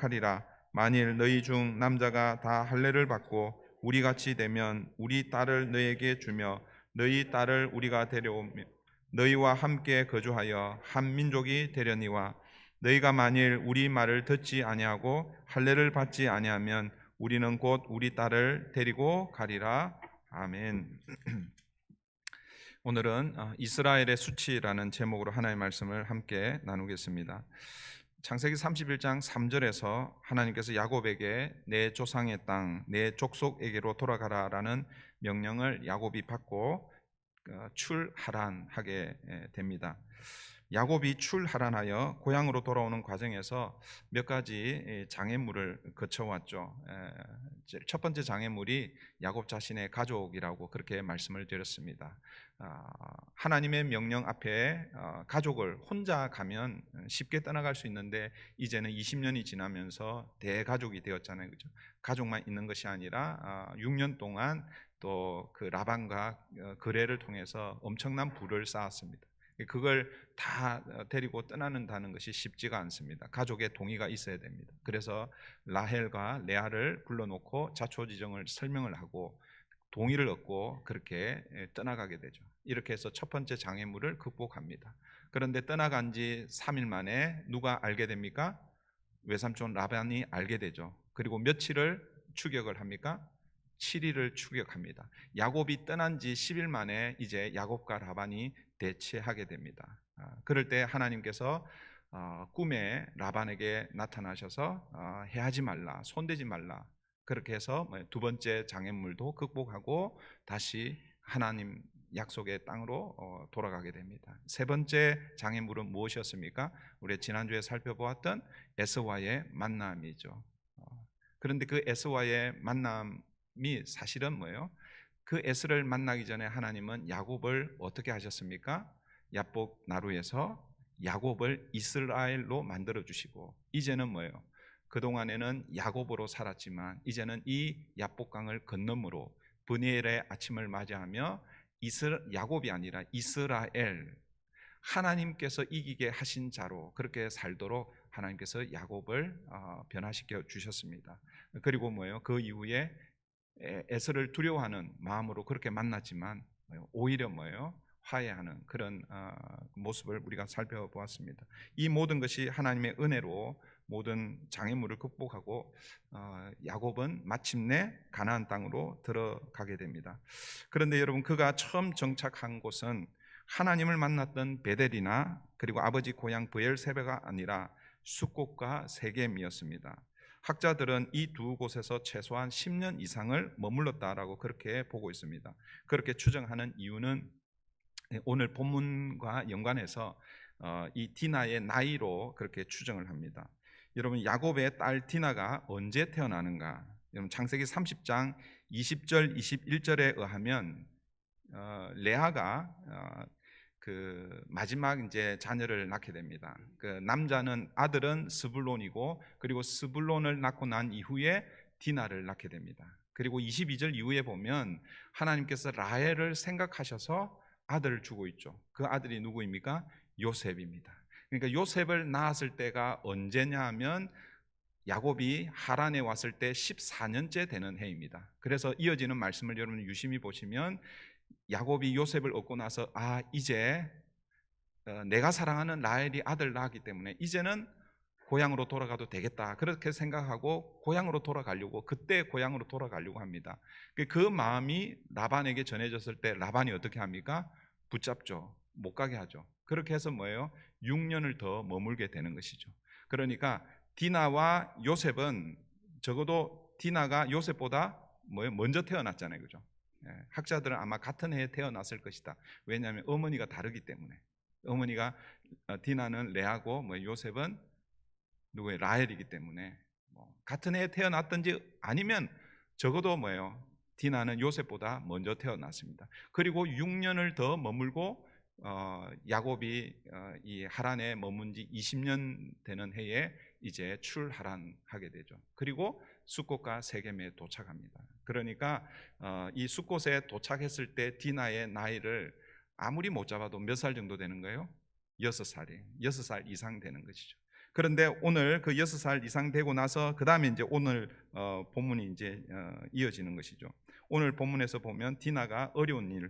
하리라. 만일 너희 중 남자가 다 할례를 받고 우리 같이 되면 우리 딸을 너희에게 주며 너희 딸을 우리가 데려오며 너희와 함께 거주하여 한 민족이 되려니와 너희가 만일 우리 말을 듣지 아니하고 할례를 받지 아니하면 우리는 곧 우리 딸을 데리고 가리라. 아멘. 오늘은 이스라엘의 수치라는 제목으로 하나님의 말씀을 함께 나누겠습니다. 창세기 31장 3절에서 하나님께서 야곱에게 내 조상의 땅, 내 족속에게로 돌아가라라는 명령을 야곱이 받고 출하란하게 됩니다. 야곱이 출하란하여 고향으로 돌아오는 과정에서 몇 가지 장애물을 거쳐왔죠. 첫 번째 장애물이 야곱 자신의 가족이라고 그렇게 말씀을 드렸습니다. 하나님의 명령 앞에 가족을 혼자 가면 쉽게 떠나갈 수 있는데 이제는 20년이 지나면서 대가족이 되었잖아요, 그죠? 가족만 있는 것이 아니라 6년 동안 또 그 라반과 거래를 통해서 엄청난 부를 쌓았습니다. 그걸 다 데리고 떠나는다는 것이 쉽지가 않습니다. 가족의 동의가 있어야 됩니다. 그래서 라헬과 레아를 불러놓고 자초지종을 설명을 하고 동의를 얻고 그렇게 떠나가게 되죠. 이렇게 해서 첫 번째 장애물을 극복합니다. 그런데 떠나간 지 3일 만에 누가 알게 됩니까? 외삼촌 라반이 알게 되죠. 그리고 며칠을 추격을 합니까? 7일을 추격합니다. 야곱이 떠난 지 10일 만에 이제 야곱과 라반이 대치하게 됩니다. 그럴 때 하나님께서 꿈에 라반에게 나타나셔서 해하지 말라, 손대지 말라, 그렇게 해서 두 번째 장애물도 극복하고 다시 하나님 약속의 땅으로 돌아가게 됩니다. 세 번째 장애물은 무엇이었습니까? 우리 지난주에 살펴보았던 에서와의 만남이죠. 그런데 그 에서와의 만남이 사실은 뭐예요? 그 에스를 만나기 전에 하나님은 야곱을 어떻게 하셨습니까? 야복 나루에서 야곱을 이스라엘로 만들어 주시고 이제는 뭐예요? 그동안에는 야곱으로 살았지만 이제는 이 야복강을 건너므로 브니엘의 아침을 맞이하며 야곱이 아니라 이스라엘, 하나님께서 이기게 하신 자로 그렇게 살도록 하나님께서 야곱을 변화시켜 주셨습니다. 그리고 뭐예요? 그 이후에 에서를 두려워하는 마음으로 그렇게 만났지만 오히려 뭐예요? 화해하는 그런 모습을 우리가 살펴보았습니다. 이 모든 것이 하나님의 은혜로 모든 장애물을 극복하고 야곱은 마침내 가나안 땅으로 들어가게 됩니다. 그런데 여러분, 그가 처음 정착한 곳은 하나님을 만났던 베델이나 그리고 아버지 고향 브엘세바가 아니라 숫곳과 세겜이었습니다. 학자들은 이 두 곳에서 최소한 10년 이상을 머물렀다라고 그렇게 보고 있습니다. 그렇게 추정하는 이유는 오늘 본문과 연관해서 이 디나의 나이로 그렇게 추정을 합니다. 여러분, 야곱의 딸 디나가 언제 태어나는가? 여러분, 창세기 30장 20절 21절에 의하면 레아가 그 마지막 이제 자녀를 낳게 됩니다. 그 남자는 아들은 스불론이고 그리고 스불론을 낳고 난 이후에 디나를 낳게 됩니다. 그리고 22절 이후에 보면 하나님께서 라헬을 생각하셔서 아들을 주고 있죠. 그 아들이 누구입니까? 요셉입니다. 그러니까 요셉을 낳았을 때가 언제냐 하면 야곱이 하란에 왔을 때 14년째 되는 해입니다. 그래서 이어지는 말씀을 여러분 유심히 보시면 야곱이 요셉을 얻고 나서 이제 내가 사랑하는 라헬이 아들 낳았기 때문에 이제는 고향으로 돌아가도 되겠다 그렇게 생각하고 고향으로 돌아가려고 그때 고향으로 돌아가려고 합니다. 그 마음이 라반에게 전해졌을 때 라반이 어떻게 합니까? 붙잡죠. 못 가게 하죠. 그렇게 해서 뭐예요? 6년을 더 머물게 되는 것이죠. 그러니까 디나와 요셉은 적어도 디나가 요셉보다 먼저 태어났잖아요, 그죠? 학자들은 아마 같은 해에 태어났을 것이다. 왜냐하면 어머니가 다르기 때문에. 어머니가 디나는 레아고 요셉은 누구의 라헬이기 때문에 같은 해에 태어났든지 아니면 적어도 디나는 요셉보다 먼저 태어났습니다. 그리고 6년을 더 머물고 야곱이 이 하란에 머문 지 20년 되는 해에 이제 출하란하게 되죠. 그리고 숫곳과 세겜에 도착합니다. 그러니까 이 숫곳에 도착했을 때 디나의 나이를 아무리 못 잡아도 몇 살 정도 되는 거예요? 6살 이상 되는 것이죠. 그런데 오늘 그 6살 이상 되고 나서 그 다음에 이제 오늘 본문이 이제 이어지는 것이죠. 오늘 본문에서 보면 디나가 어려운 일,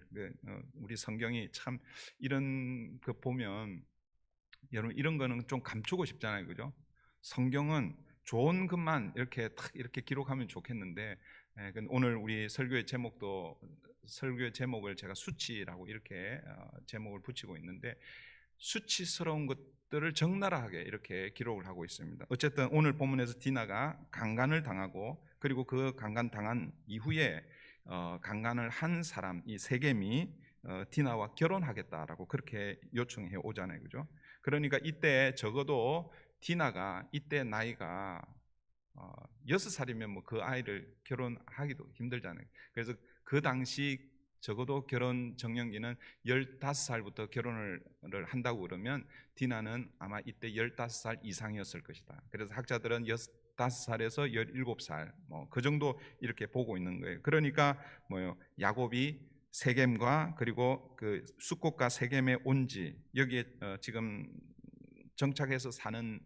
우리 성경이 참 이런 거 보면 여러분 이런 거는 좀 감추고 싶잖아요, 그죠? 성경은 좋은 것만 이렇게 탁 이렇게 기록하면 좋겠는데, 오늘 우리 설교의 제목을 제가 수치라고 이렇게 제목을 붙이고 있는데, 수치스러운 것들을 적나라하게 이렇게 기록을 하고 있습니다. 어쨌든 오늘 본문에서 디나가 강간을 당하고, 그리고 그 강간 당한 이후에 강간을 한 사람 이 세겜이 디나와 결혼하겠다라고 그렇게 요청해 오잖아요, 그죠? 그러니까 이때 적어도 디나가 이때 나이가 6살이면 뭐 그 아이를 결혼하기도 힘들잖아요. 그래서 그 당시 적어도 결혼 정년기는 15살부터 결혼을 한다고 그러면 디나는 아마 이때 15살 이상이었을 것이다. 그래서 학자들은 15살에서 17살 뭐 그 정도 이렇게 보고 있는 거예요. 그러니까 뭐요? 야곱이 세겜과 그리고 그 숫곳과 세겜에 온지 여기에 지금 정착해서 사는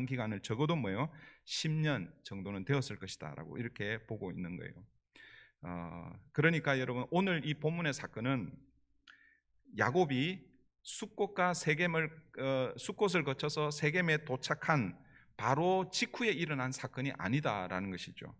기간을 적어도 뭐요? 10년 정도는 되었을 것이다라고 이렇게 보고 있는 거예요. 그러니까 여러분 오늘 이 본문의 사건은 야곱이 숫곳과 숫곳을 거쳐서 세겜에 도착한 바로 직후에 일어난 사건이 아니다라는 것이죠.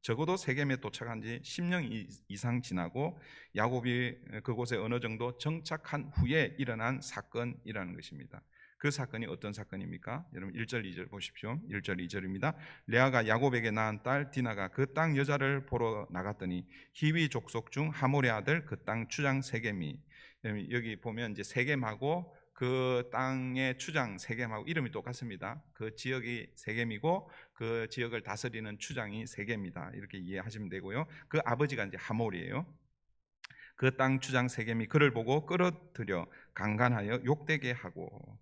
적어도 세겜에 도착한 지 10년 이상 지나고 야곱이 그곳에 어느 정도 정착한 후에 일어난 사건이라는 것입니다. 그 사건이 어떤 사건입니까? 여러분 1절 2절 보십시오. 1절 2절입니다. 레아가 야곱에게 낳은 딸 디나가 그 땅 여자를 보러 나갔더니 히위 족속 중 하몰의 아들 그 땅 추장 세겜이, 여기 보면 이제 세겜하고 그 땅의 추장 세겜하고 이름이 똑같습니다. 그 지역이 세겜이고 그 지역을 다스리는 추장이 세겜이다. 이렇게 이해하시면 되고요. 그 아버지가 이제 하몰이에요. 그 땅 추장 세겜이 그를 보고 끌어들여 강간하여 욕되게 하고,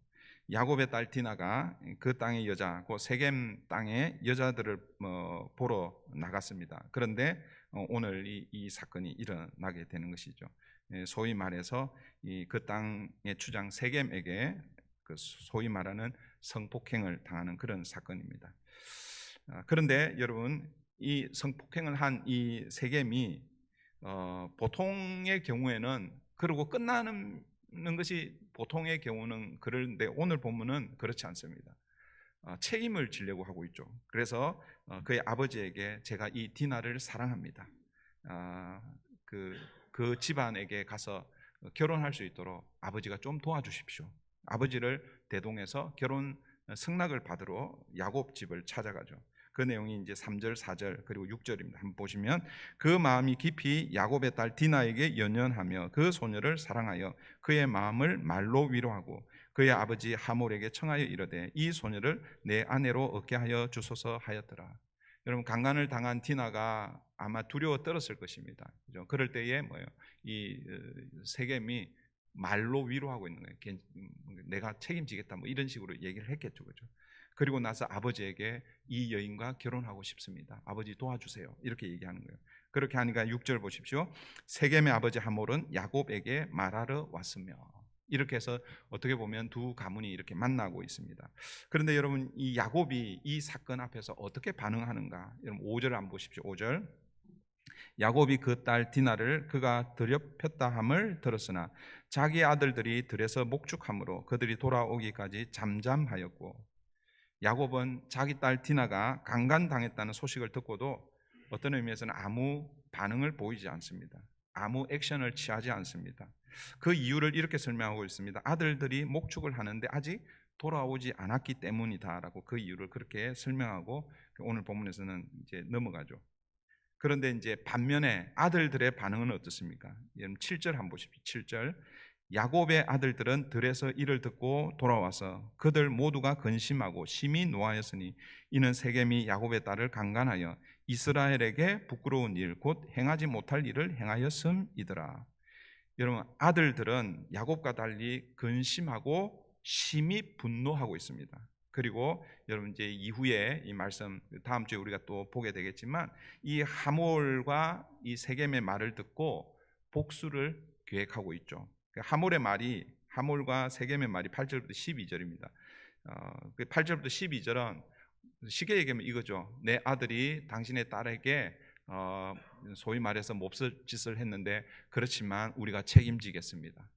야곱의 딸 디나가 그 땅의 여자, 그 세겜 땅의 여자들을 보러 나갔습니다. 그런데 오늘 이 사건이 일어나게 되는 것이죠. 소위 말해서 그 땅의 주장 세겜에게 그 소위 말하는 성폭행을 당하는 그런 사건입니다. 그런데 여러분 이 성폭행을 한 이 세겜이 보통의 경우에는 그러고 끝나는 것이 보통의 경우는 그런데 오늘 본문은 그렇지 않습니다. 책임을 지려고 하고 있죠. 그래서 그의 아버지에게 제가 이 디나를 사랑합니다. 그 집안에게 가서 결혼할 수 있도록 아버지가 좀 도와주십시오. 아버지를 대동해서 결혼 승낙을 받으러 야곱 집을 찾아가죠. 그 내용이 이제 3절, 4절 그리고 6절입니다. 한번 보시면 그 마음이 깊이 야곱의 딸 디나에게 연연하며 그 소녀를 사랑하여 그의 마음을 말로 위로하고 그의 아버지 하몰에게 청하여 이르되 이 소녀를 내 아내로 얻게 하여 주소서 하였더라. 여러분 강간을 당한 디나가 아마 두려워 떨었을 것입니다. 그죠? 그럴 때에 이 세겜이 말로 위로하고 있는 거예요. 내가 책임지겠다 뭐 이런 식으로 얘기를 했겠죠, 그죠? 그리고 나서 아버지에게 이 여인과 결혼하고 싶습니다. 아버지 도와주세요. 이렇게 얘기하는 거예요. 그렇게 하니까 6절 보십시오. 세겜의 아버지 하몰은 야곱에게 말하러 왔으며, 이렇게 해서 어떻게 보면 두 가문이 이렇게 만나고 있습니다. 그런데 여러분 이 야곱이 이 사건 앞에서 어떻게 반응하는가? 여러분 5절을 한번 보십시오. 5절. 야곱이 그 딸 디나를 그가 들여폈다 함을 들었으나 자기 아들들이 들에서 목축함으로 그들이 돌아오기까지 잠잠하였고, 야곱은 자기 딸 디나가 강간당했다는 소식을 듣고도 어떤 의미에서는 아무 반응을 보이지 않습니다. 아무 액션을 취하지 않습니다. 그 이유를 이렇게 설명하고 있습니다. 아들들이 목축을 하는데 아직 돌아오지 않았기 때문이다라고 그 이유를 그렇게 설명하고 오늘 본문에서는 이제 넘어가죠. 그런데 이제 반면에 아들들의 반응은 어떻습니까? 7절 한번 보십시오. 7절. 야곱의 아들들은 들에서 이를 듣고 돌아와서 그들 모두가 근심하고 심히 노하였으니 이는 세겜이 야곱의 딸을 강간하여 이스라엘에게 부끄러운 일 곧 행하지 못할 일을 행하였음이더라. 여러분 아들들은 야곱과 달리 근심하고 심히 분노하고 있습니다. 그리고 여러분 이제 이후에 이 말씀 다음 주에 우리가 또 보게 되겠지만 이 하몰과 이 세겜의 말을 듣고 복수를 계획하고 있죠. 하몰의 말이, 하몰과 세겜의 말이 8절부터 12절입니다. 그 8절부터 12절은 쉽게 얘기하면 이거죠. 내 아들이 당신의 딸에게 소위 말해서 몹쓸 짓을 했는데 그렇지만 우리가 책임지겠습니다.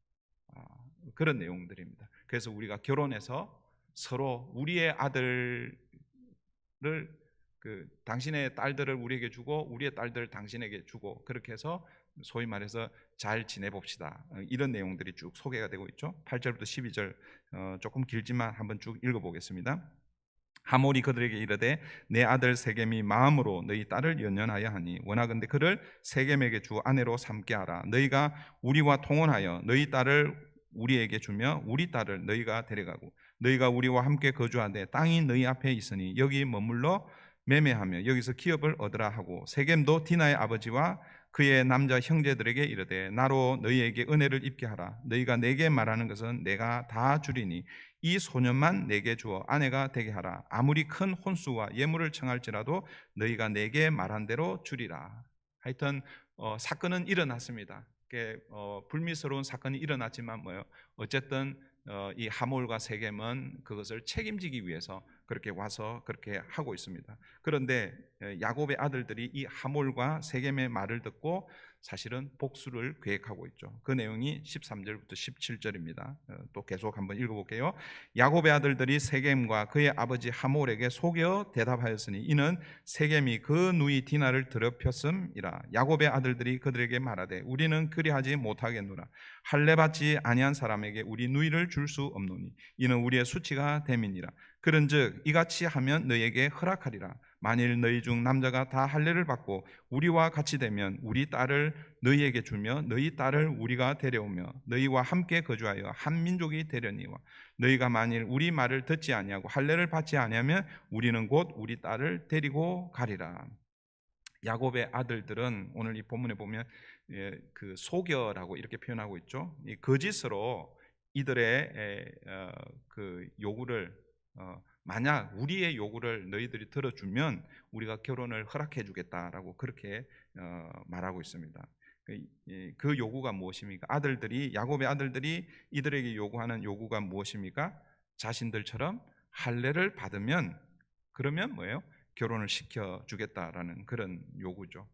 그런 내용들입니다. 그래서 우리가 결혼해서 서로 우리의 아들을 당신의 딸들을 우리에게 주고 우리의 딸들을 당신에게 주고 그렇게 해서 소위 말해서 잘 지내봅시다. 이런 내용들이 쭉 소개가 되고 있죠. 8절부터 12절 조금 길지만 한번 쭉 읽어보겠습니다. 하몰이 그들에게 이르되 내 아들 세겜이 마음으로 너희 딸을 연연하여 하니 원하건대 그를 세겜에게 주 아내로 삼게 하라. 너희가 우리와 통혼하여 너희 딸을 우리에게 주며 우리 딸을 너희가 데려가고 너희가 우리와 함께 거주하되 땅이 너희 앞에 있으니 여기 머물러 매매하며 여기서 기업을 얻으라 하고 세겜도 디나의 아버지와 그의 남자 형제들에게 이르되 나로 너희에게 은혜를 입게 하라. 너희가 내게 말하는 것은 내가 다 주리니 이 소년만 내게 주어 아내가 되게 하라. 아무리 큰 혼수와 예물을 청할지라도 너희가 내게 말한 대로 주리라. 하여튼 사건은 일어났습니다. 불미스러운 사건이 일어났지만 어쨌든 이 하몰과 세겜은 그것을 책임지기 위해서 그렇게 와서 그렇게 하고 있습니다. 그런데 야곱의 아들들이 이 하몰과 세겜의 말을 듣고 사실은 복수를 계획하고 있죠. 그 내용이 13절부터 17절입니다. 또 계속 한번 읽어볼게요. 야곱의 아들들이 세겜과 그의 아버지 하몰에게 속여 대답하였으니 이는 세겜이 그 누이 디나를 더럽혔음이라. 야곱의 아들들이 그들에게 말하되 우리는 그리하지 못하겠노라. 할례 받지 아니한 사람에게 우리 누이를 줄 수 없노니 이는 우리의 수치가 됨이니라. 그런즉 이같이 하면 너희에게 허락하리라. 만일 너희 중 남자가 다 할례를 받고 우리와 같이 되면 우리 딸을 너희에게 주며 너희 딸을 우리가 데려오며 너희와 함께 거주하여 한 민족이 되려니와 너희가 만일 우리 말을 듣지 아니하고 할례를 받지 아니하면 우리는 곧 우리 딸을 데리고 가리라. 야곱의 아들들은 오늘 이 본문에 보면 그 소겨라고 이렇게 표현하고 있죠. 이 거짓으로 이들의 그 요구를 만약 우리의 요구를 너희들이 들어주면 우리가 결혼을 허락해 주겠다라고 그렇게 말하고 있습니다. 그 요구가 무엇입니까? 야곱의 아들들이 이들에게 요구하는 요구가 무엇입니까? 자신들처럼 할례를 받으면 그러면 뭐예요? 결혼을 시켜주겠다라는 그런 요구죠.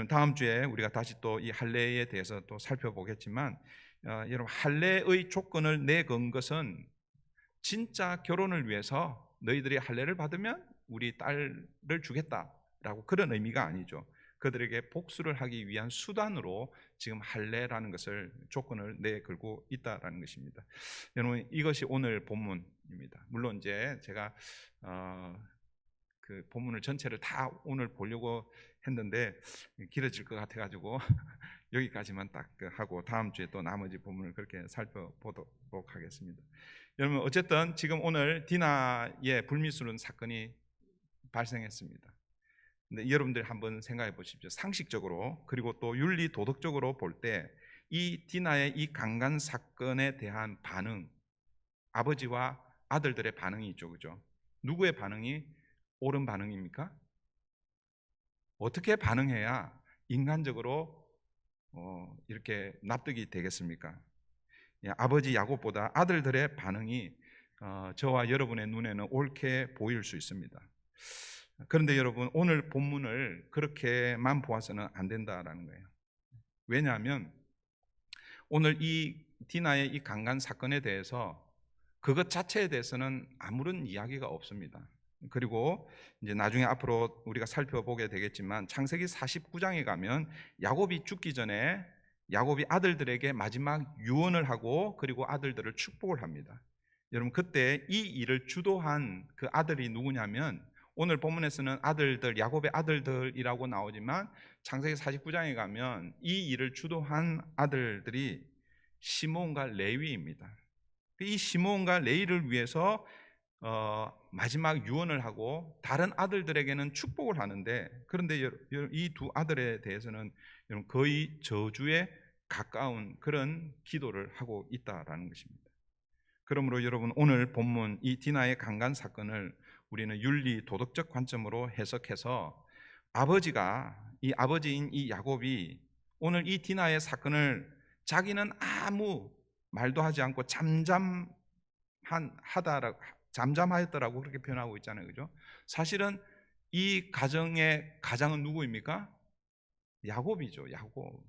다음 주에 우리가 다시 또 이 할례에 대해서 또 살펴보겠지만 여러분 할례의 조건을 내건 것은 진짜 결혼을 위해서 너희들이 할례를 받으면 우리 딸을 주겠다라고 그런 의미가 아니죠. 그들에게 복수를 하기 위한 수단으로 지금 할례라는 것을 조건을 내걸고 있다라는 것입니다. 여러분 이것이 오늘 본문입니다. 물론 이제 제가 그 본문을 전체를 다 오늘 보려고 했는데 길어질 것 같아가지고 여기까지만 딱 하고 다음 주에 또 나머지 본문을 그렇게 살펴보도록 하겠습니다. 여러분 어쨌든 지금 오늘 디나의 불미스러운 사건이 발생했습니다. 근데 여러분들 한번 생각해 보십시오. 상식적으로 그리고 또 윤리 도덕적으로 볼 때 이 디나의 이 강간 사건에 대한 반응, 아버지와 아들들의 반응이 있죠, 그죠? 누구의 반응이 옳은 반응입니까? 어떻게 반응해야 인간적으로 이렇게 납득이 되겠습니까? 아버지 야곱보다 아들들의 반응이 저와 여러분의 눈에는 옳게 보일 수 있습니다. 그런데 여러분 오늘 본문을 그렇게만 보아서는 안 된다라는 거예요. 왜냐하면 오늘 이 디나의 이 강간 사건에 대해서 그것 자체에 대해서는 아무런 이야기가 없습니다. 그리고 이제 나중에 앞으로 우리가 살펴보게 되겠지만 창세기 49장에 가면 야곱이 죽기 전에 야곱이 아들들에게 마지막 유언을 하고 그리고 아들들을 축복을 합니다. 여러분 그때 이 일을 주도한 그 아들이 누구냐면 오늘 본문에서는 아들들, 야곱의 아들들이라고 나오지만 창세기 49장에 가면 이 일을 주도한 아들들이 시므온과 레위입니다. 이 시므온과 레위를 위해서 마지막 유언을 하고 다른 아들들에게는 축복을 하는데 그런데 이 두 아들에 대해서는 거의 저주에 가까운 그런 기도를 하고 있다라는 것입니다. 그러므로 여러분 오늘 본문 이 디나의 강간 사건을 우리는 윤리 도덕적 관점으로 해석해서 이 아버지인 이 야곱이 오늘 이 디나의 사건을 자기는 아무 말도 하지 않고 잠잠하였더라고 그렇게 표현하고 있잖아요, 그죠? 사실은 이 가정의 가장은 누구입니까? 야곱이죠, 야곱.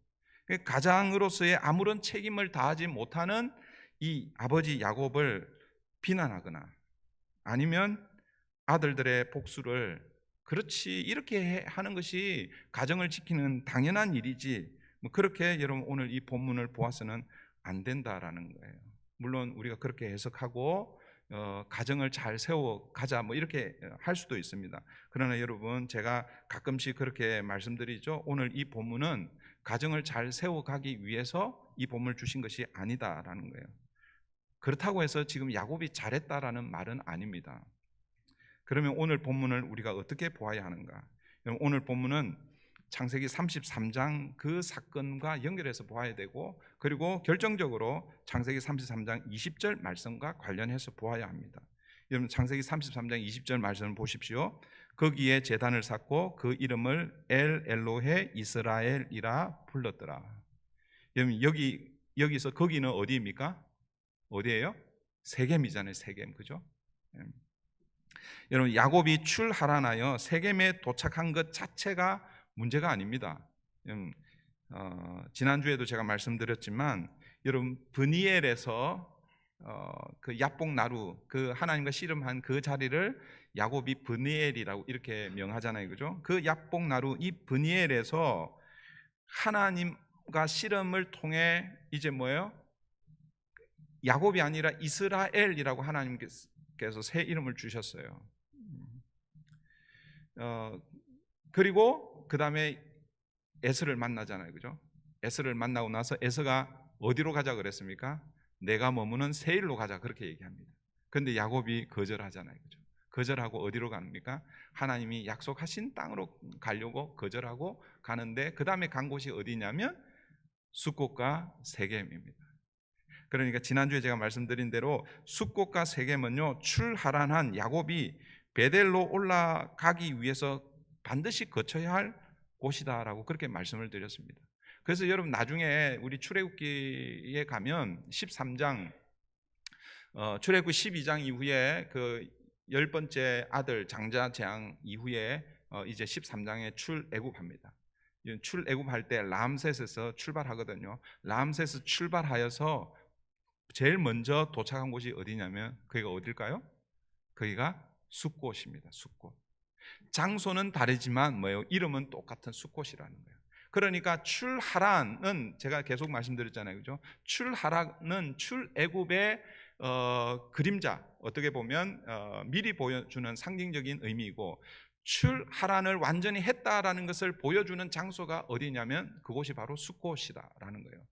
가장으로서의 아무런 책임을 다하지 못하는 이 아버지 야곱을 비난하거나 아니면 아들들의 복수를 그렇지 이렇게 하는 것이 가정을 지키는 당연한 일이지 뭐 그렇게 여러분 오늘 이 본문을 보아서는 안 된다라는 거예요. 물론 우리가 그렇게 해석하고 가정을 잘 세워 가자 뭐 이렇게 할 수도 있습니다. 그러나 여러분 제가 가끔씩 그렇게 말씀드리죠. 오늘 이 본문은 가정을 잘 세워가기 위해서 이 본문을 주신 것이 아니다라는 거예요. 그렇다고 해서 지금 야곱이 잘했다라는 말은 아닙니다. 그러면 오늘 본문을 우리가 어떻게 보아야 하는가? 오늘 본문은 창세기 33장 그 사건과 연결해서 보아야 되고 그리고 결정적으로 창세기 33장 20절 말씀과 관련해서 보아야 합니다. 여러분 창세기 33장 20절 말씀을 보십시오. 거기에 제단을 쌓고 그 이름을 엘 엘로헤 이스라엘이라 불렀더라. 여러분 여기서 거기는 어디입니까? 어디예요? 세겜이잖아요. 세겜, 그죠? 여러분 야곱이 출하란하여 세겜에 도착한 것 자체가 문제가 아닙니다. 지난주에도 제가 말씀드렸지만 여러분 브니엘에서 그 야복 나루 그 하나님과 씨름한 그 자리를 야곱이 브니엘이라고 이렇게 명하잖아요, 그죠? 그 야복 나루 이 브니엘에서 하나님과 씨름을 통해 이제 뭐예요? 야곱이 아니라 이스라엘이라고 하나님께서 새 이름을 주셨어요. 그리고 그 다음에 에서를 만나잖아요, 그죠? 에서를 만나고 나서 에서가 어디로 가자 그랬습니까? 내가 머무는 세일로 가자 그렇게 얘기합니다. 그런데 야곱이 거절하잖아요, 그죠? 거절하고 어디로 갑니까? 하나님이 약속하신 땅으로 가려고 거절하고 가는데 그 다음에 간 곳이 어디냐면 숫곳과 세겜입니다. 그러니까 지난주에 제가 말씀드린 대로 숫곳과 세겜은요 출하란한 야곱이 베델로 올라가기 위해서 반드시 거쳐야 할 곳이다라고 그렇게 말씀을 드렸습니다. 그래서 여러분 나중에 우리 출애굽기에 가면 13장 출애굽 12장 이후에 그 10번째 아들 장자 재앙 이후에 이제 13장에 출애굽합니다. 출애굽할 때 람셋에서 출발하거든요. 람셋에서 출발하여서 제일 먼저 도착한 곳이 어디냐면 거기가 어딜까요? 거기가 숫곳입니다. 숫곳. 장소는 다르지만 뭐예요? 이름은 똑같은 숫곳이라는 거예요. 그러니까 출하란은 제가 계속 말씀드렸잖아요, 그죠? 출하란은 출애굽의 그림자, 어떻게 보면 미리 보여주는 상징적인 의미이고 출하란을 완전히 했다라는 것을 보여주는 장소가 어디냐면 그곳이 바로 숫곳이다라는 거예요.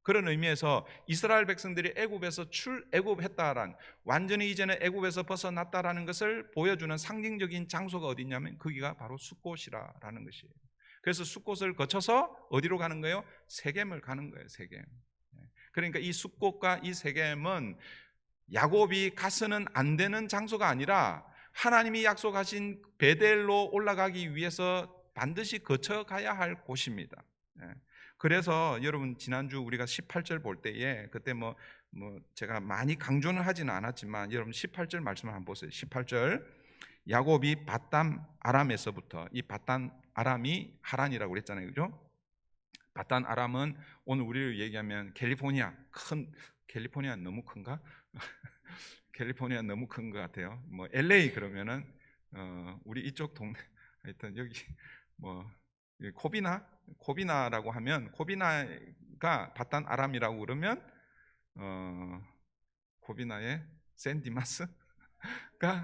그런 의미에서 이스라엘 백성들이 애굽에서 출애굽했다라는 완전히 이제는 애굽에서 벗어났다라는 것을 보여주는 상징적인 장소가 어디냐면 거기가 바로 숫곳이라는 것이에요. 그래서 숫곳을 거쳐서 어디로 가는 거예요? 세겜을 가는 거예요. 세겜. 그러니까 이 숫곳과 이 세겜은 야곱이 가서는 안 되는 장소가 아니라 하나님이 약속하신 베델로 올라가기 위해서 반드시 거쳐가야 할 곳입니다. 그래서 여러분 지난주 우리가 18절 볼 때에 그때 뭐 제가 많이 강조는 하지는 않았지만 여러분 18절 말씀을 한번 보세요. 18절 야곱이 밧단 아람에서부터 이 밧단 아람이 하란이라고 그랬잖아요, 그죠? 밧단 아람은 오늘 우리를 얘기하면 캘리포니아 캘리포니아 너무 큰가? 캘리포니아 너무 큰 것 같아요. 뭐 LA 그러면은 우리 이쪽 동네 하여튼 여기 뭐 코비나라고 하면 코비나가 밧단 아람이라고 그러면 코비나의 샌디마스가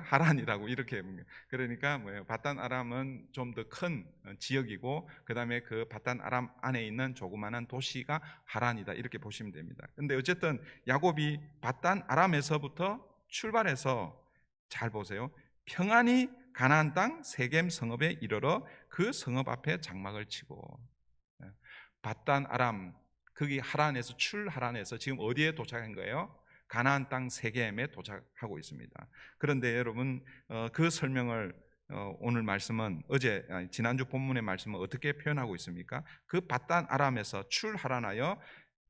하란이라고 이렇게 그러니까 뭐예요? 밧단 아람은 좀 더 큰 지역이고 그다음에 그 밧단 아람 안에 있는 조그마한 도시가 하란이다 이렇게 보시면 됩니다. 근데 어쨌든 야곱이 밧단 아람에서부터 출발해서 잘 보세요. 평안히 가나안 땅 세겜 성읍에 이르러 그 성읍 앞에 장막을 치고 밧단 아람 거기 하란에서 출하란에서 지금 어디에 도착한 거예요? 가나안 땅 세겜에 도착하고 있습니다. 그런데 여러분 그 설명을 오늘 말씀은 지난주 본문의 말씀은 어떻게 표현하고 있습니까? 그 밧단 아람에서 출하란하여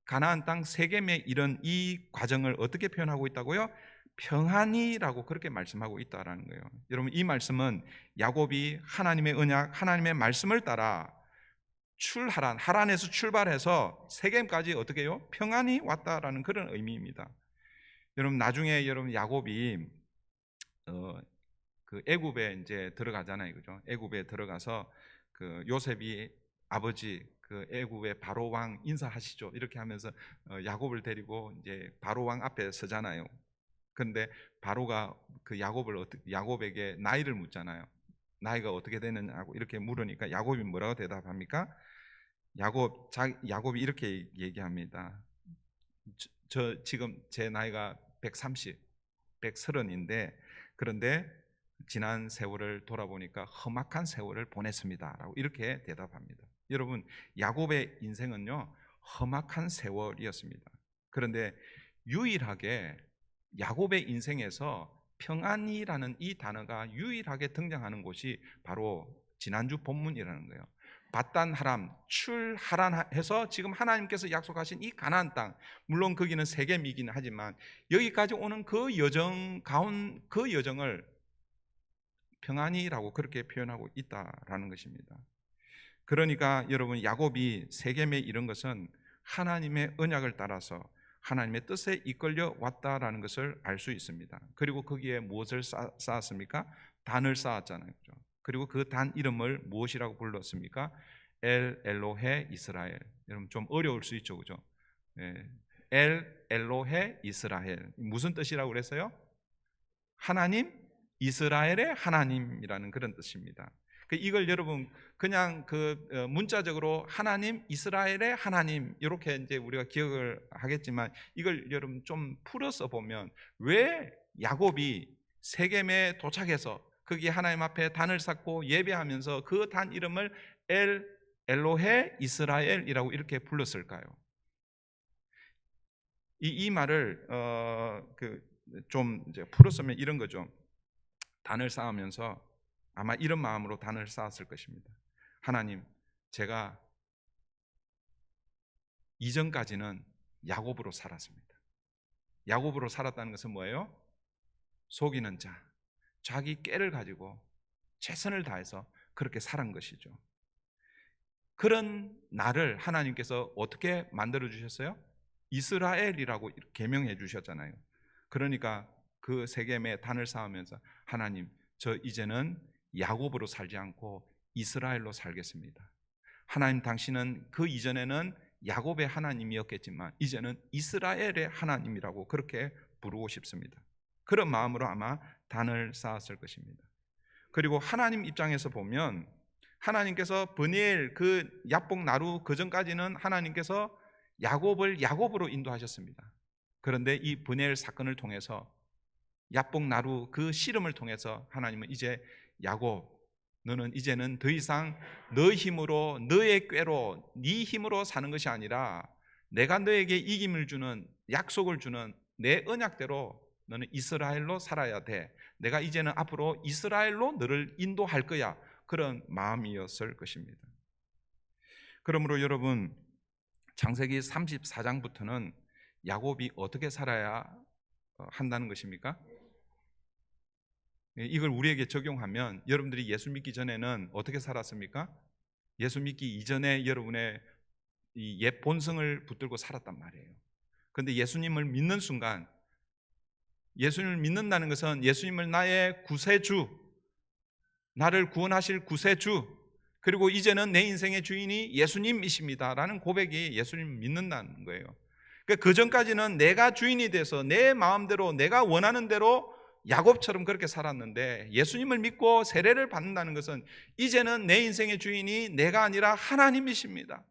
가나안 땅 세겜에 이른 이 과정을 어떻게 표현하고 있다고요? 평안이라고 그렇게 말씀하고 있다라는 거예요. 여러분, 이 말씀은 야곱이 하나님의 언약, 하나님의 말씀을 따라 하란에서 출발해서 세겜까지 어떻게 해요? 평안이 왔다라는 그런 의미입니다. 여러분, 나중에 여러분 야곱이 그 애굽에 이제 들어가잖아요, 그죠? 애굽에 들어가서 그 요셉이 아버지 그 애굽의 바로 왕 인사하시죠, 이렇게 하면서 야곱을 데리고 이제 바로 왕 앞에 서잖아요. 그런데 바로가 그 야곱에게 나이를 묻잖아요. 나이가 어떻게 되느냐고 이렇게 물으니까 야곱이 뭐라고 대답합니까? 야곱이 이렇게 얘기합니다. 저 지금 제 나이가 130인데 그런데 지난 세월을 돌아보니까 험악한 세월을 보냈습니다라고 이렇게 대답합니다. 여러분, 야곱의 인생은요 험악한 세월이었습니다. 그런데 유일하게 야곱의 인생에서 평안이라는 이 단어가 유일하게 등장하는 곳이 바로 지난주 본문이라는 거예요. 바단 하람 출하란 해서 지금 하나님께서 약속하신 이 가나안 땅, 물론 거기는 세겜이긴 하지만 여기까지 오는 그 여정을 평안이라고 그렇게 표현하고 있다라는 것입니다. 그러니까 여러분, 야곱이 세겜에 이른 것은 하나님의 언약을 따라서 하나님의 뜻에 이끌려 왔다라는 것을 알 수 있습니다. 그리고 거기에 무엇을 쌓았습니까? 단을 쌓았잖아요, 그렇죠? 그리고 그 단 이름을 무엇이라고 불렀습니까? 엘 엘로헤 이스라엘. 여러분, 좀 어려울 수 있죠, 그죠? 엘 엘로헤 이스라엘, 무슨 뜻이라고 그랬어요? 하나님, 이스라엘의 하나님이라는 그런 뜻입니다. 이걸 여러분 그냥 문자적으로 하나님, 이스라엘의 하나님 이렇게 이제 우리가 기억을 하겠지만, 이걸 여러분 좀 풀어서 보면 왜 야곱이 세겜에 도착해서 거기 하나님 앞에 단을 쌓고 예배하면서 그 단 이름을 엘로헤 이스라엘이라고 이렇게 불렀을까요? 이 말을 좀 이제 풀었으면 이런 거죠. 단을 쌓으면서 아마 이런 마음으로 단을 쌓았을 것입니다. 하나님, 제가 이전까지는 야곱으로 살았습니다. 야곱으로 살았다는 것은 뭐예요? 속이는 자, 자기 꾀를 가지고 최선을 다해서 그렇게 살은 것이죠. 그런 나를 하나님께서 어떻게 만들어 주셨어요? 이스라엘이라고 계명해 주셨잖아요. 그러니까 그 세겜에 단을 쌓으면서 하나님, 저 이제는 야곱으로 살지 않고 이스라엘로 살겠습니다. 하나님, 당신은 그 이전에는 야곱의 하나님이었겠지만 이제는 이스라엘의 하나님이라고 그렇게 부르고 싶습니다. 그런 마음으로 아마 단을 쌓았을 것입니다. 그리고 하나님 입장에서 보면 하나님께서 브니엘 그 야복 나루 그 전까지는 하나님께서 야곱을 야곱으로 인도하셨습니다. 그런데 이 브니엘 사건을 통해서 야복 나루 그 씨름을 통해서 하나님은 이제 야곱, 너는 이제는 더 이상 너 힘으로, 너의 꾀로, 네 힘으로 사는 것이 아니라 내가 너에게 이김을 주는, 약속을 주는 내 언약대로 너는 이스라엘로 살아야 돼. 내가 이제는 앞으로 이스라엘로 너를 인도할 거야. 그런 마음이었을 것입니다. 그러므로 여러분, 창세기 34장부터는 야곱이 어떻게 살아야 한다는 것입니까? 이걸 우리에게 적용하면 여러분들이 예수 믿기 전에는 어떻게 살았습니까? 예수 믿기 이전에 여러분의 이 옛 본성을 붙들고 살았단 말이에요. 그런데 예수님을 믿는 순간, 예수님을 믿는다는 것은 예수님을 나의 구세주, 나를 구원하실 구세주, 그리고 이제는 내 인생의 주인이 예수님이십니다 라는 고백이 예수님을 믿는다는 거예요. 그러니까 그 전까지는 내가 주인이 돼서 내 마음대로 내가 원하는 대로 야곱처럼 그렇게 살았는데, 예수님을 믿고 세례를 받는다는 것은 이제는 내 인생의 주인이 내가 아니라 하나님이십니다.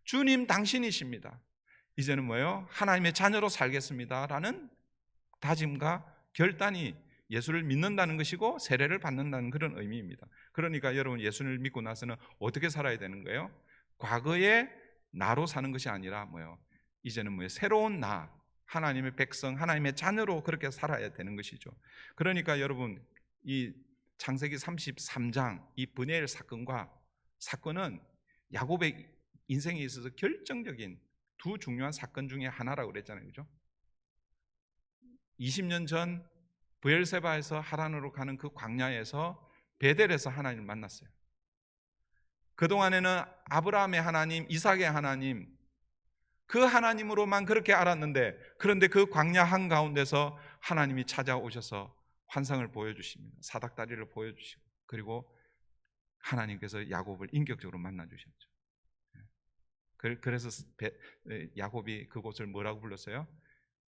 주님 당신이십니다. 이제는 뭐예요? 하나님의 자녀로 살겠습니다 라는 다짐과 결단이 예수를 믿는다는 것이고 세례를 받는다는 그런 의미입니다. 그러니까 여러분, 예수를 믿고 나서는 어떻게 살아야 되는 거예요? 과거의 나로 사는 것이 아니라 뭐예요? 이제는 뭐예요? 새로운 나, 하나님의 백성, 하나님의 자녀로 그렇게 살아야 되는 것이죠. 그러니까 여러분, 이 창세기 33장 이 브니엘 사건은 야곱의 인생에 있어서 결정적인 두 중요한 사건 중에 하나라고 그랬잖아요, 그죠? 20년 전 브엘세바에서 하란으로 가는 그 광야에서 베델에서 하나님을 만났어요. 그동안에는 아브라함의 하나님, 이삭의 하나님, 그 하나님으로만 그렇게 알았는데, 그런데 그 광야 한가운데서 하나님이 찾아오셔서 환상을 보여주십니다. 사닥다리를 보여주시고, 그리고 하나님께서 야곱을 인격적으로 만나주셨죠. 그래서 야곱이 그곳을 뭐라고 불렀어요?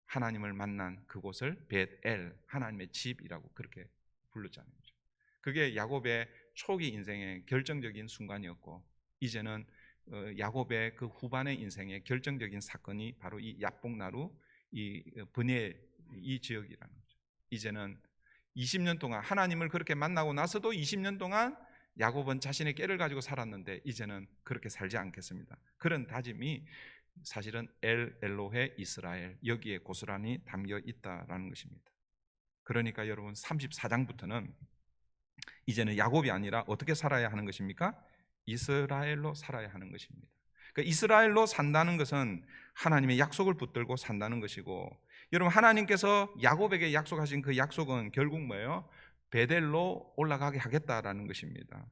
하나님을 만난 그곳을 벳엘, 하나님의 집이라고 그렇게 불렀잖아요. 그게 야곱의 초기 인생의 결정적인 순간이었고, 이제는 야곱의 그 후반의 인생의 결정적인 사건이 바로 이 야복나루, 이 브니엘 이 지역이라는 거죠. 이제는 20년 동안 하나님을 그렇게 만나고 나서도 20년 동안 야곱은 자신의 꾀를 가지고 살았는데 이제는 그렇게 살지 않겠습니다. 그런 다짐이 사실은 엘로헤 이스라엘, 여기에 고스란히 담겨 있다라는 것입니다. 그러니까 여러분 34장부터는 이제는 야곱이 아니라 어떻게 살아야 하는 것입니까? 이스라엘로 살아야 하는 것입니다. 그러니까 이스라엘로 산다는 것은 하나님의 약속을 붙들고 산다는 것이고, 여러분 하나님께서 야곱에게 약속하신 그 약속은 결국 뭐예요? 베델로 올라가게 하겠다라는 것입니다.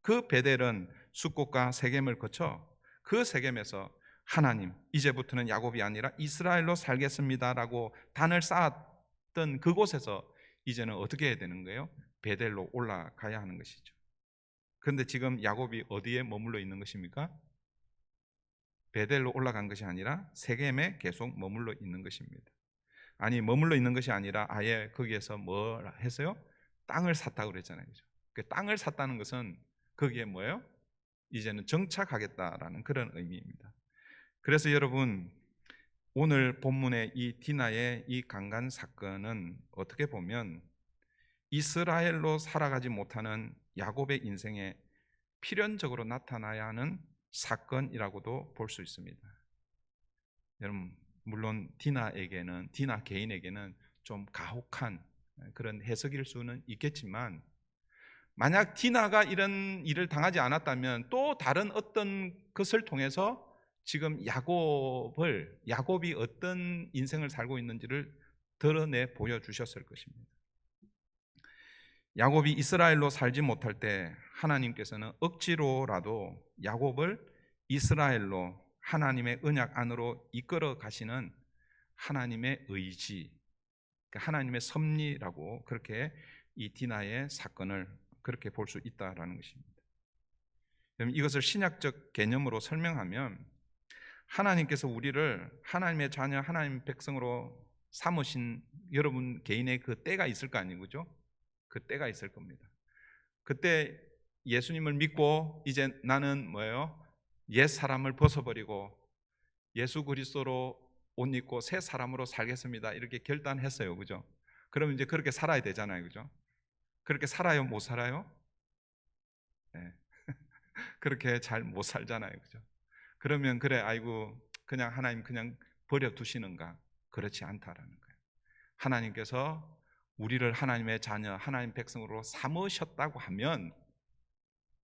그 베델은 숫곳과 세겜을 거쳐 그 세겜에서 하나님, 이제부터는 야곱이 아니라 이스라엘로 살겠습니다라고 단을 쌓았던 그곳에서 이제는 어떻게 해야 되는 거예요? 베델로 올라가야 하는 것이죠. 그런데 지금 야곱이 어디에 머물러 있는 것입니까? 베델로 올라간 것이 아니라 세겜에 계속 머물러 있는 것입니다. 아니, 머물러 있는 것이 아니라 아예 거기에서 뭐 했어요? 땅을 샀다고 그랬잖아요. 그죠? 그 땅을 샀다는 것은 거기에 뭐예요? 이제는 정착하겠다라는 그런 의미입니다. 그래서 여러분, 오늘 본문의 이 디나의 이 강간 사건은 어떻게 보면 이스라엘로 살아가지 못하는 야곱의 인생에 필연적으로 나타나야 하는 사건이라고도 볼 수 있습니다. 여러분, 물론 디나 개인에게는 좀 가혹한 그런 해석일 수는 있겠지만, 만약 디나가 이런 일을 당하지 않았다면 또 다른 어떤 것을 통해서 지금 야곱이 어떤 인생을 살고 있는지를 드러내 보여주셨을 것입니다. 야곱이 이스라엘로 살지 못할 때 하나님께서는 억지로라도 야곱을 이스라엘로, 하나님의 언약 안으로 이끌어 가시는 하나님의 의지, 하나님의 섭리라고 그렇게 이 디나의 사건을 그렇게 볼 수 있다라는 것입니다. 이것을 신약적 개념으로 설명하면, 하나님께서 우리를 하나님의 자녀, 하나님의 백성으로 삼으신 여러분 개인의 그 때가 있을 거 아니에요, 그죠? 그 때가 있을 겁니다. 그때 예수님을 믿고 이제 나는 뭐예요? 옛 사람을 벗어버리고 예수 그리스도로 옷 입고 새 사람으로 살겠습니다, 이렇게 결단했어요, 그죠? 그러면 이제 그렇게 살아야 되잖아요, 그죠? 그렇게 살아요, 못 살아요? 네. 그렇게 잘 못 살잖아요, 그죠? 그러면 그래, 아이고 그냥 하나님 그냥 버려 두시는가? 그렇지 않다라는 거예요. 하나님께서 우리를 하나님의 자녀, 하나님 백성으로 삼으셨다고 하면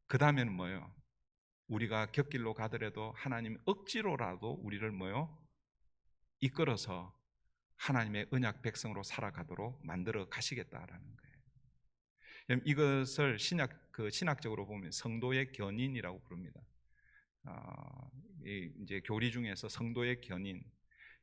그 다음에는 뭐예요? 우리가 곁길로 가더라도 하나님 억지로라도 우리를 뭐예요? 이끌어서 하나님의 언약 백성으로 살아가도록 만들어 가시겠다라는 거예요. 이것을 신학적으로 보면 성도의 견인이라고 부릅니다. 이제 교리 중에서 성도의 견인.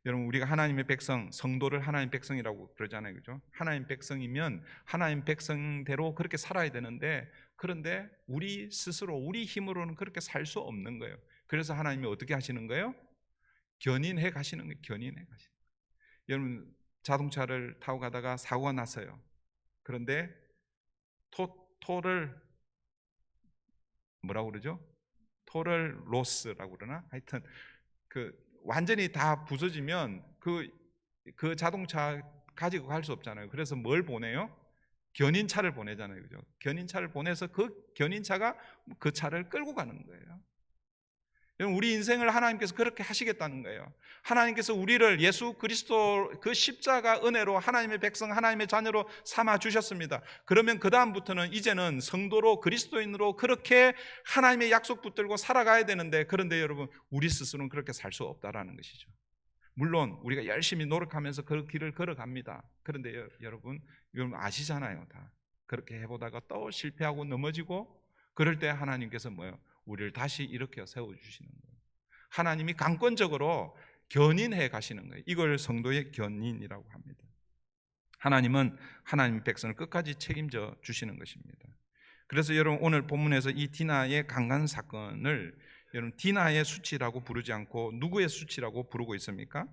여러분, 우리가 하나님의 백성, 성도를 하나님 백성이라고 그러잖아요, 그죠? 하나님 백성이면 하나님 백성대로 그렇게 살아야 되는데, 그런데 우리 스스로, 우리 힘으로는 그렇게 살 수 없는 거예요. 그래서 하나님이 어떻게 하시는 거예요? 견인해 가시는 거예요. 견인해 가시는 거예요. 여러분, 자동차를 타고 가다가 사고가 났어요. 그런데 토를 뭐라고 그러죠? 토럴 로스라고 그러나? 하여튼 완전히 다 부서지면 그 자동차 가지고 갈 수 없잖아요. 그래서 뭘 보내요? 견인차를 보내잖아요, 그죠? 견인차를 보내서 그 견인차가 그 차를 끌고 가는 거예요. 우리 인생을 하나님께서 그렇게 하시겠다는 거예요. 하나님께서 우리를 예수 그리스도 그 십자가 은혜로 하나님의 백성, 하나님의 자녀로 삼아 주셨습니다. 그러면 그 다음부터는 이제는 성도로, 그리스도인으로 그렇게 하나님의 약속 붙들고 살아가야 되는데, 그런데 여러분, 우리 스스로는 그렇게 살 수 없다라는 것이죠. 물론 우리가 열심히 노력하면서 그 길을 걸어갑니다. 그런데 여러분 아시잖아요. 다 그렇게 해보다가 또 실패하고 넘어지고 그럴 때 하나님께서 뭐예요? 우리를 다시 일으켜 세워주시는 거예요. 하나님이 강권적으로 견인해 가시는 거예요. 이걸 성도의 견인이라고 합니다. 하나님은 하나님 백성을 끝까지 책임져 주시는 것입니다. 그래서 여러분 오늘 본문에서 이 디나의 강간 사건을 여러분 디나의 수치라고 부르지 않고 누구의 수치라고 부르고 있습니까?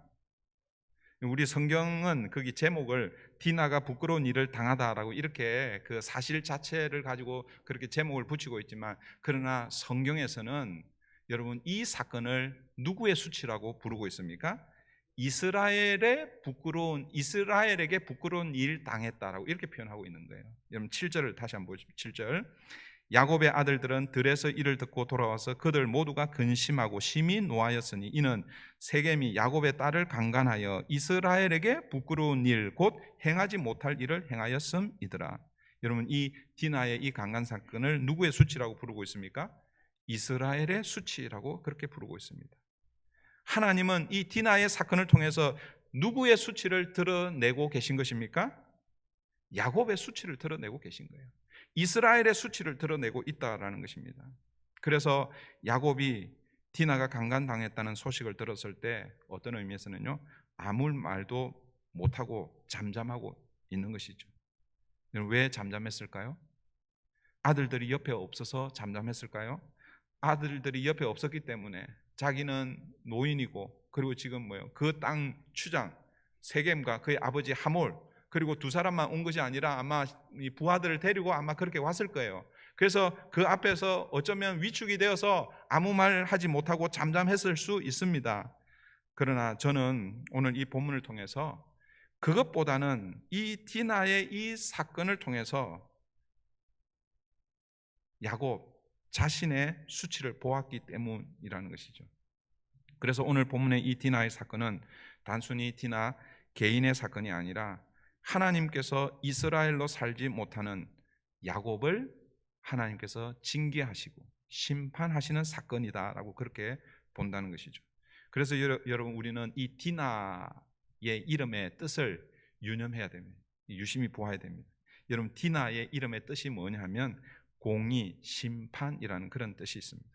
우리 성경은 거기 제목을 디나가 부끄러운 일을 당하다라고 이렇게 그 사실 자체를 가지고 그렇게 제목을 붙이고 있지만, 그러나 성경에서는 여러분 이 사건을 누구의 수치라고 부르고 있습니까? 이스라엘에게 부끄러운 일 당했다라고 이렇게 표현하고 있는 거예요. 여러분 7절을 다시 한번 보십시오. 7절. 야곱의 아들들은 들에서 이를 듣고 돌아와서 그들 모두가 근심하고 심히 노하였으니 이는 세겜이 야곱의 딸을 강간하여 이스라엘에게 부끄러운 일 곧 행하지 못할 일을 행하였음이더라. 여러분 이 디나의 이 강간 사건을 누구의 수치라고 부르고 있습니까? 이스라엘의 수치라고 그렇게 부르고 있습니다. 하나님은 이 디나의 사건을 통해서 누구의 수치를 드러내고 계신 것입니까? 야곱의 수치를 드러내고 계신 거예요. 이스라엘의 수치를 드러내고 있다라는 것입니다. 그래서 야곱이 디나가 강간당했다는 소식을 들었을 때 어떤 의미에서는요, 아무 말도 못하고 잠잠하고 있는 것이죠. 왜 잠잠했을까요? 아들들이 옆에 없어서 잠잠했을까요? 아들들이 옆에 없었기 때문에 자기는 노인이고 그리고 지금 그 땅 추장 세겜과 그의 아버지 하몰 그리고 두 사람만 온 것이 아니라 아마 이 부하들을 데리고 아마 그렇게 왔을 거예요. 그래서 그 앞에서 어쩌면 위축이 되어서 아무 말 하지 못하고 잠잠했을 수 있습니다. 그러나 저는 오늘 이 본문을 통해서 그것보다는 이 디나의 이 사건을 통해서 야곱 자신의 수치를 보았기 때문이라는 것이죠. 그래서 오늘 본문의 이 디나의 사건은 단순히 디나 개인의 사건이 아니라 하나님께서 이스라엘로 살지 못하는 야곱을 하나님께서 징계하시고 심판하시는 사건이다라고 그렇게 본다는 것이죠. 그래서 여러분 우리는 이 디나의 이름의 뜻을 유념해야 됩니다. 유심히 보아야 됩니다. 여러분 디나의 이름의 뜻이 뭐냐 하면 공의, 심판이라는 그런 뜻이 있습니다.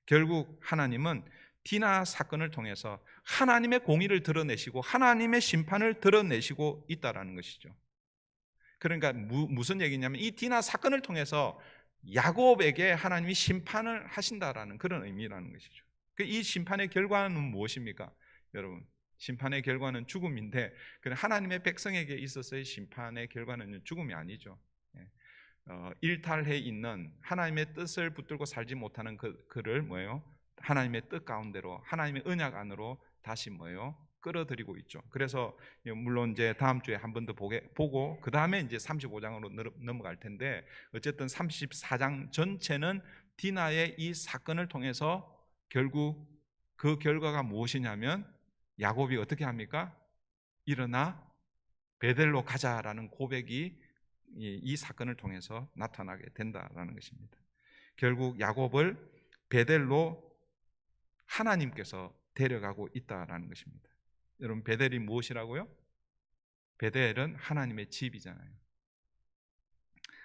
결국 하나님은 디나 사건을 통해서 하나님의 공의를 드러내시고 하나님의 심판을 드러내시고 있다라는 것이죠. 그러니까 무슨 얘기냐면 이 디나 사건을 통해서 야곱에게 하나님이 심판을 하신다라는 그런 의미라는 것이죠. 이 심판의 결과는 무엇입니까? 여러분 심판의 결과는 죽음인데 하나님의 백성에게 있어서의 심판의 결과는 죽음이 아니죠. 일탈해 있는 하나님의 뜻을 붙들고 살지 못하는 그를 하나님의 뜻 가운데로 하나님의 언약 안으로 다시 끌어들이고 있죠. 그래서 물론 이제 다음 주에 한 번 더 보고 그 다음에 이제 35장으로 넘어갈 텐데 어쨌든 34장 전체는 디나의 이 사건을 통해서 결국 그 결과가 무엇이냐면 야곱이 어떻게 합니까? 일어나 베델로 가자라는 고백이 이 사건을 통해서 나타나게 된다라는 것입니다. 결국 야곱을 베델로 하나님께서 데려가고 있다라는 것입니다. 여러분 베델이 무엇이라고요? 베델은 하나님의 집이잖아요.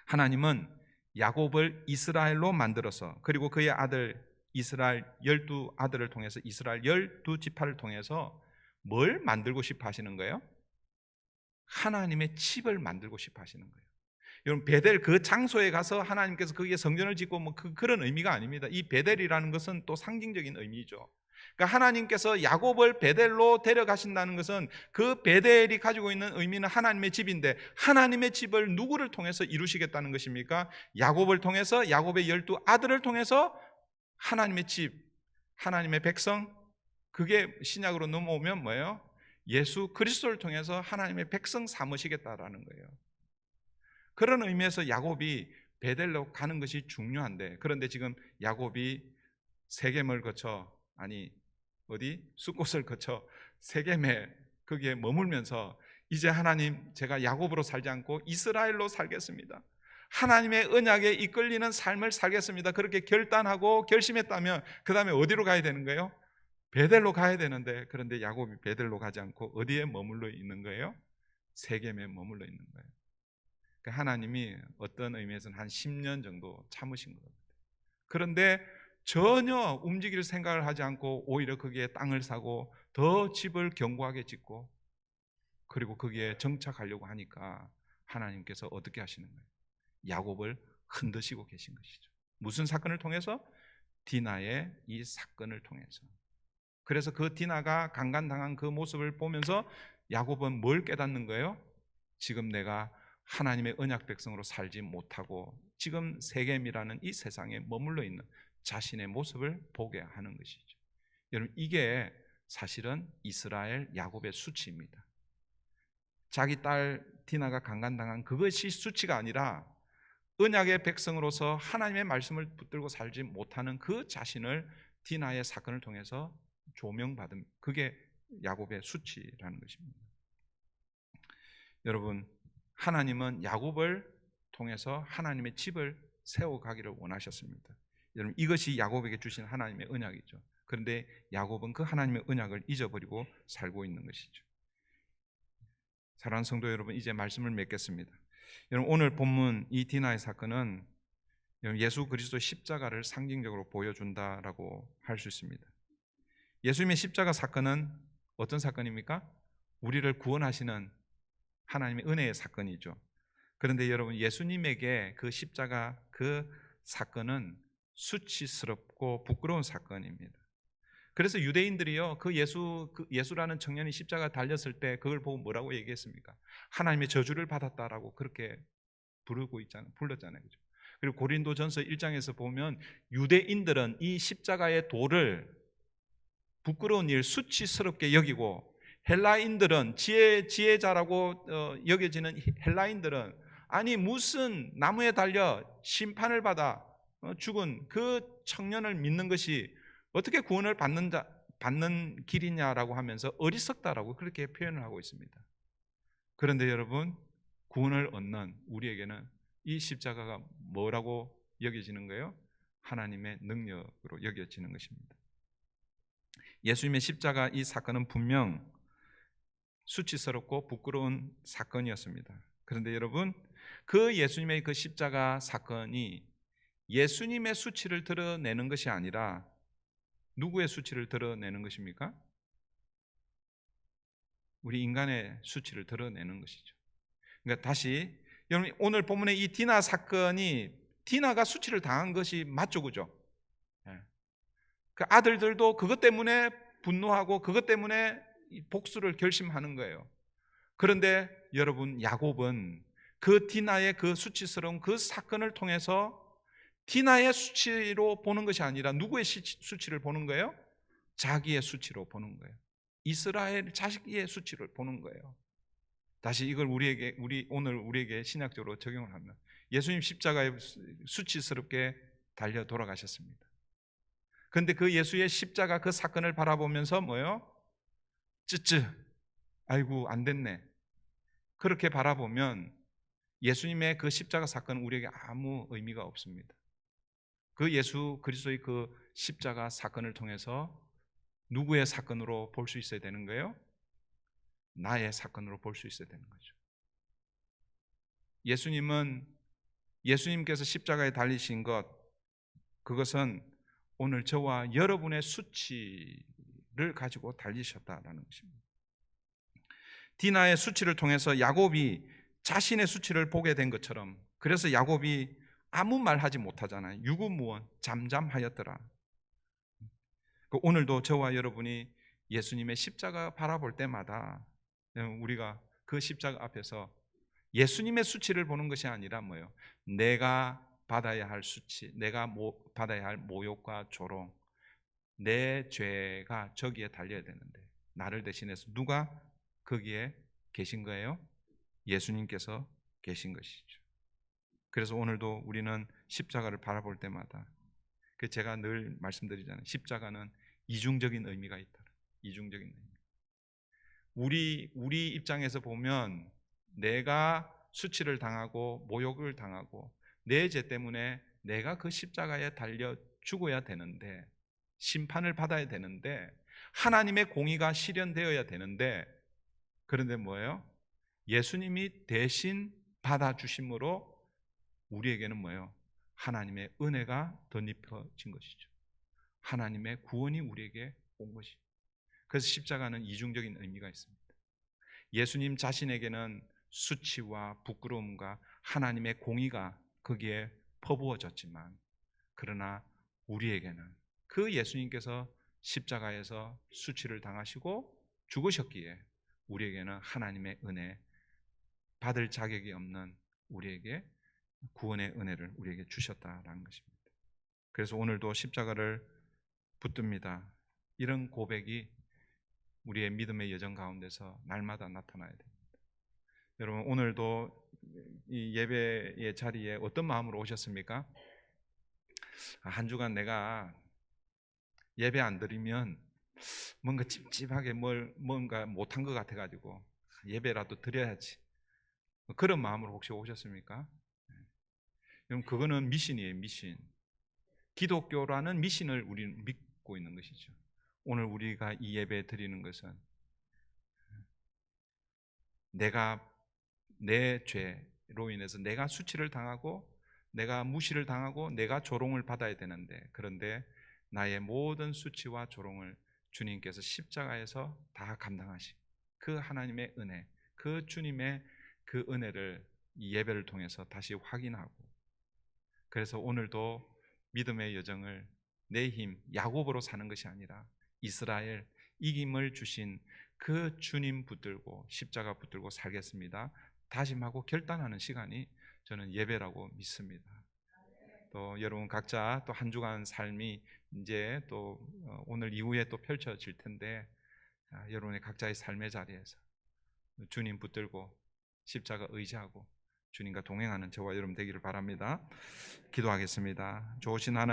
하나님은 야곱을 이스라엘로 만들어서 그리고 그의 아들 이스라엘 12아들을 통해서 이스라엘 12지파를 통해서 뭘 만들고 싶어 하시는 거예요? 하나님의 집을 만들고 싶어 하시는 거예요. 여러분 베델 그 장소에 가서 하나님께서 거기에 성전을 짓고 그런 의미가 아닙니다. 이 베델이라는 것은 또 상징적인 의미죠. 그러니까 하나님께서 야곱을 베델로 데려가신다는 것은 그 베델이 가지고 있는 의미는 하나님의 집인데 하나님의 집을 누구를 통해서 이루시겠다는 것입니까? 야곱을 통해서 야곱의 12아들을 통해서 하나님의 집, 하나님의 백성, 그게 신약으로 넘어오면 뭐예요? 예수 그리스도를 통해서 하나님의 백성 삼으시겠다라는 거예요. 그런 의미에서 야곱이 베델로 가는 것이 중요한데 그런데 지금 야곱이 세겜을 거쳐 숫곳을 거쳐 세겜에 거기에 머물면서 이제 하나님 제가 야곱으로 살지 않고 이스라엘로 살겠습니다. 하나님의 언약에 이끌리는 삶을 살겠습니다. 그렇게 결단하고 결심했다면 그 다음에 어디로 가야 되는 거예요? 베델로 가야 되는데, 그런데 야곱이 베델로 가지 않고 어디에 머물러 있는 거예요? 세겜에 머물러 있는 거예요. 그러니까 하나님이 어떤 의미에서는 한 10년 정도 참으신 거예요. 그런데 전혀 움직일 생각을 하지 않고 오히려 거기에 땅을 사고 더 집을 견고하게 짓고, 그리고 거기에 정착하려고 하니까 하나님께서 어떻게 하시는 거예요? 야곱을 흔드시고 계신 것이죠. 무슨 사건을 통해서? 디나의 이 사건을 통해서. 그래서 그 디나가 강간당한 그 모습을 보면서 야곱은 뭘 깨닫는 거예요? 지금 내가 하나님의 언약 백성으로 살지 못하고 지금 세겜이라는 이 세상에 머물러 있는 자신의 모습을 보게 하는 것이죠. 여러분, 이게 사실은 이스라엘 야곱의 수치입니다. 자기 딸 디나가 강간당한 그것이 수치가 아니라 언약의 백성으로서 하나님의 말씀을 붙들고 살지 못하는 그 자신을 디나의 사건을 통해서 조명받은, 그게 야곱의 수치라는 것입니다. 여러분, 하나님은 야곱을 통해서 하나님의 집을 세워가기를 원하셨습니다. 여러분, 이것이 야곱에게 주신 하나님의 언약이죠. 그런데 야곱은 그 하나님의 언약을 잊어버리고 살고 있는 것이죠. 사랑하는 성도 여러분, 이제 말씀을 맺겠습니다. 여러분, 오늘 본문 이 디나의 사건은 예수 그리스도의 십자가를 상징적으로 보여준다라고 할 수 있습니다. 예수님의 십자가 사건은 어떤 사건입니까? 우리를 구원하시는 하나님의 은혜의 사건이죠. 그런데 여러분, 예수님에게 그 십자가 그 사건은 수치스럽고 부끄러운 사건입니다. 그래서 유대인들이요, 그 예수라는 청년이 십자가 달렸을 때 그걸 보고 뭐라고 얘기했습니까? 하나님의 저주를 받았다라고 그렇게 불렀잖아요. 그죠? 그리고 고린도전서 1장에서 보면 유대인들은 이 십자가의 도를 부끄러운 일, 수치스럽게 여기고, 헬라인들은 지혜자라고 여겨지는 헬라인들은 아니 무슨 나무에 달려 심판을 받아 죽은 그 청년을 믿는 것이 어떻게 구원을 받는 길이냐라고 하면서 어리석다라고 그렇게 표현을 하고 있습니다. 그런데 여러분, 구원을 얻는 우리에게는 이 십자가가 뭐라고 여겨지는 거예요? 하나님의 능력으로 여겨지는 것입니다. 예수님의 십자가 이 사건은 분명 수치스럽고 부끄러운 사건이었습니다. 그런데 여러분, 그 예수님의 그 십자가 사건이 예수님의 수치를 드러내는 것이 아니라 누구의 수치를 드러내는 것입니까? 우리 인간의 수치를 드러내는 것이죠. 그러니까 다시, 여러분, 오늘 본문의 이 디나 사건이 디나가 수치를 당한 것이 맞죠, 그죠? 그 아들들도 그것 때문에 분노하고 그것 때문에 복수를 결심하는 거예요. 그런데 여러분, 야곱은 그 디나의 그 수치스러운 그 사건을 통해서 디나의 수치로 보는 것이 아니라 누구의 수치를 보는 거예요? 자기의 수치로 보는 거예요. 이스라엘 자식의 수치를 보는 거예요. 다시 이걸 오늘 우리에게 신약적으로 적용을 하면 예수님 십자가에 수치스럽게 달려 돌아가셨습니다. 그런데 그 예수의 십자가 그 사건을 바라보면서 뭐요? 쯔쯔, 아이고 안 됐네, 그렇게 바라보면 예수님의 그 십자가 사건은 우리에게 아무 의미가 없습니다. 그 예수 그리스도의 그 십자가 사건을 통해서 누구의 사건으로 볼 수 있어야 되는 거예요? 나의 사건으로 볼 수 있어야 되는 거죠. 예수님께서 십자가에 달리신 것, 그것은 오늘 저와 여러분의 수치를 가지고 달리셨다라는 것입니다. 디나의 수치를 통해서 야곱이 자신의 수치를 보게 된 것처럼, 그래서 야곱이 아무 말 하지 못하잖아요. 유구무원 잠잠하였더라. 오늘도 저와 여러분이 예수님의 십자가 바라볼 때마다 우리가 그 십자가 앞에서 예수님의 수치를 보는 것이 아니라 뭐예요? 내가 받아야 할 수치, 내가 받아야 할 모욕과 조롱, 내 죄가 저기에 달려야 되는데 나를 대신해서 누가 거기에 계신 거예요? 예수님께서 계신 것이죠. 그래서 오늘도 우리는 십자가를 바라볼 때마다, 제가 늘 말씀드리잖아요. 십자가는 이중적인 의미가 있다. 이중적인 의미. 우리 입장에서 보면 내가 수치를 당하고 모욕을 당하고 내 죄 때문에 내가 그 십자가에 달려 죽어야 되는데, 심판을 받아야 되는데, 하나님의 공의가 실현되어야 되는데, 그런데 뭐예요? 예수님이 대신 받아주심으로 우리에게는 뭐예요? 하나님의 은혜가 덧입혀진 것이죠. 하나님의 구원이 우리에게 온 것이죠. 그래서 십자가는 이중적인 의미가 있습니다. 예수님 자신에게는 수치와 부끄러움과 하나님의 공의가 거기에 퍼부어졌지만, 그러나 우리에게는 그 예수님께서 십자가에서 수치를 당하시고 죽으셨기에 우리에게는 하나님의 은혜, 받을 자격이 없는 우리에게 구원의 은혜를 우리에게 주셨다라는 것입니다. 그래서 오늘도 십자가를 붙듭니다. 이런 고백이 우리의 믿음의 여정 가운데서 날마다 나타나야 됩니다. 여러분, 오늘도 이 예배의 자리에 어떤 마음으로 오셨습니까? 한 주간 내가 예배 안 드리면 뭔가 찝찝하게 뭔가 못한 것 같아가지고 예배라도 드려야지, 그런 마음으로 혹시 오셨습니까? 여러분, 그거는 미신이에요. 미신. 기독교라는 미신을 우리는 믿고 있는 것이죠. 오늘 우리가 이 예배 드리는 것은 내가 내 죄로 인해서 내가 수치를 당하고 내가 무시를 당하고 내가 조롱을 받아야 되는데, 그런데 나의 모든 수치와 조롱을 주님께서 십자가에서 다 감당하신 그 하나님의 은혜, 그 주님의 그 은혜를 이 예배를 통해서 다시 확인하고, 그래서 오늘도 믿음의 여정을 내 힘, 야곱으로 사는 것이 아니라 이스라엘, 이김을 주신 그 주님 붙들고 십자가 붙들고 살겠습니다, 다짐하고 결단하는 시간이 저는 예배라고 믿습니다. 또 여러분 각자 또 한 주간 삶이 이제 또 오늘 이후에 또 펼쳐질 텐데, 여러분의 각자의 삶의 자리에서 주님 붙들고 십자가 의지하고 주님과 동행하는 저와 여러분 되기를 바랍니다. 기도하겠습니다. 좋으신 하나님,